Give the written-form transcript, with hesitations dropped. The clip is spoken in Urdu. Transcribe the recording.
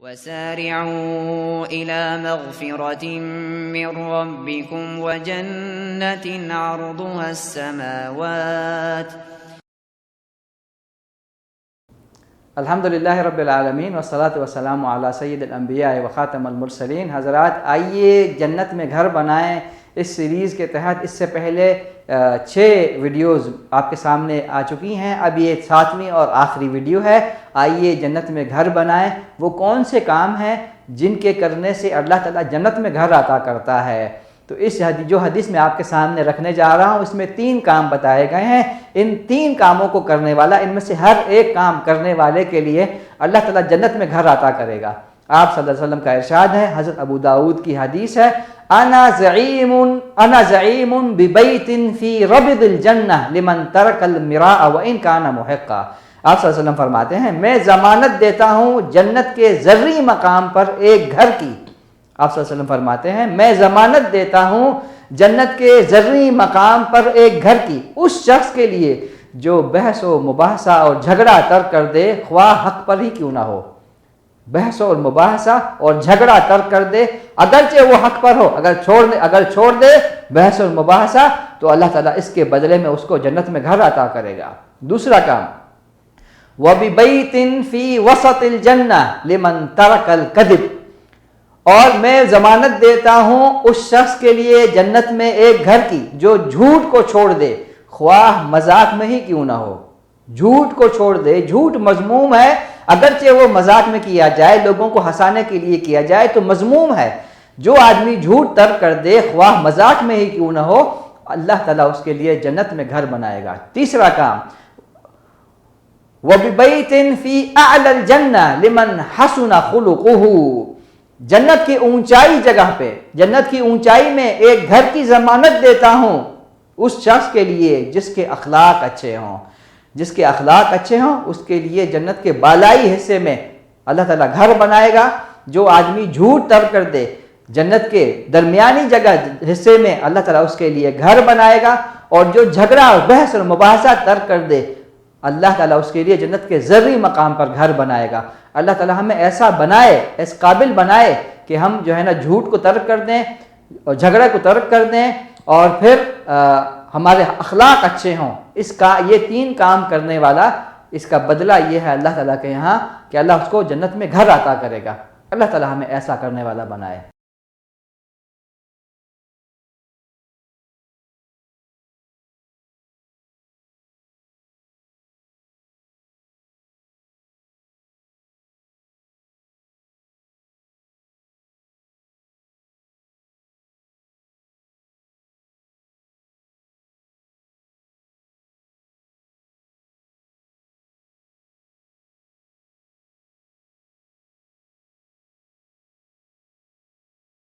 وسارعوا إلى مغفرة من ربكم وجنة عرضها السماوات الحمدللہ رب العالمین والصلاة والسلام علی سید الانبیاء و خاتم المرسلین۔ حضرات آئیے جنت میں گھر بنائیں اس سیریز کے تحت اس سے پہلے 6 ویڈیوز آپ کے سامنے آ چکی ہیں، اب یہ 7ویں اور آخری ویڈیو ہے۔ آئیے جنت میں گھر بنائیں، وہ کون سے کام ہیں جن کے کرنے سے اللہ تعالیٰ جنت میں گھر عطا کرتا ہے۔ تو اس جو حدیث میں آپ کے سامنے رکھنے جا رہا ہوں اس میں 3 کام بتائے گئے ہیں۔ ان 3 کاموں کو کرنے والا، ان میں سے ہر ایک کام کرنے والے کے لیے اللہ تعالیٰ جنت میں گھر عطا کرے گا۔ آپ صلی اللہ علیہ وسلم کا ارشاد ہے، حضرت ابو داؤد کی حدیث ہے، انا زعیم ببیت فی ربض الجنہ لمن ترک المراء وان کان محقا۔ آپ صلی اللہ علیہ وسلم فرماتے ہیں، میں ضمانت دیتا ہوں جنت کے ذرّی مقام پر ایک گھر کی۔ آپ صلی اللہ علیہ وسلم فرماتے ہیں، میں ضمانت دیتا ہوں جنت کے ذرّی مقام پر ایک گھر کی اس شخص کے لیے جو بحث و مباحثہ اور جھگڑا ترک کر دے، خواہ حق پر ہی کیوں نہ ہو۔ بحث اور مباحثہ اور جھگڑا ترک کر دے، اگرچہ وہ حق پر ہو، اگر چھوڑ دے بحث اور مباحثہ تو اللہ تعالیٰ اس کے بدلے میں اس کو جنت میں گھر عطا کرے گا۔ دوسرا کام، وَبِبَيْتٍ فِي وَسَطِ الْجَنَّةِ لِمَنْ تَرَكَ الْكَذِبَ، اور میں ضمانت دیتا ہوں اس شخص کے لیے جنت میں ایک گھر کی جو جھوٹ کو چھوڑ دے، خواہ مذاق میں ہی کیوں نہ ہو۔ جھوٹ کو چھوڑ دے، جھوٹ مذموم ہے، اگرچہ وہ مذاق میں کیا جائے، لوگوں کو ہنسانے کے لیے کیا جائے تو مذموم ہے۔ جو آدمی جھوٹ ترک کر دے، خواہ مذاق میں ہی کیوں نہ ہو، اللہ تعالیٰ اس کے لیے جنت میں گھر بنائے گا۔ تیسرا کام، وَبِبَيْتٍ فِي أَعْلَى الْجَنَّةِ لِمَنْ حَسُنَ خُلُقُهُ، جنت کی اونچائی جگہ پہ، جنت کی اونچائی میں ایک گھر کی ضمانت دیتا ہوں اس شخص کے لیے جس کے اخلاق اچھے ہوں۔ جس کے اخلاق اچھے ہوں اس کے لیے جنت کے بالائی حصے میں اللہ تعالیٰ گھر بنائے گا۔ جو آدمی جھوٹ ترک کر دے، جنت کے درمیانی جگہ حصے میں اللہ تعالیٰ اس کے لیے گھر بنائے گا، اور جو جھگڑا اور بحث اور مباحثہ ترک کر دے، اللہ تعالیٰ اس کے لیے جنت کے ذرّی مقام پر گھر بنائے گا۔ اللہ تعالیٰ ہمیں ایسا بنائے، اس قابل بنائے کہ ہم جو ہے نا جھوٹ کو ترک کر دیں اور جھگڑے کو ترک کر دیں، اور پھر ہمارے اخلاق اچھے ہوں۔ یہ 3 کام کرنے والا، اس کا بدلہ یہ ہے اللہ تعالیٰ کے یہاں کہ اللہ اس کو جنت میں گھر عطا کرے گا۔ اللہ تعالیٰ ہمیں ایسا کرنے والا بنائے۔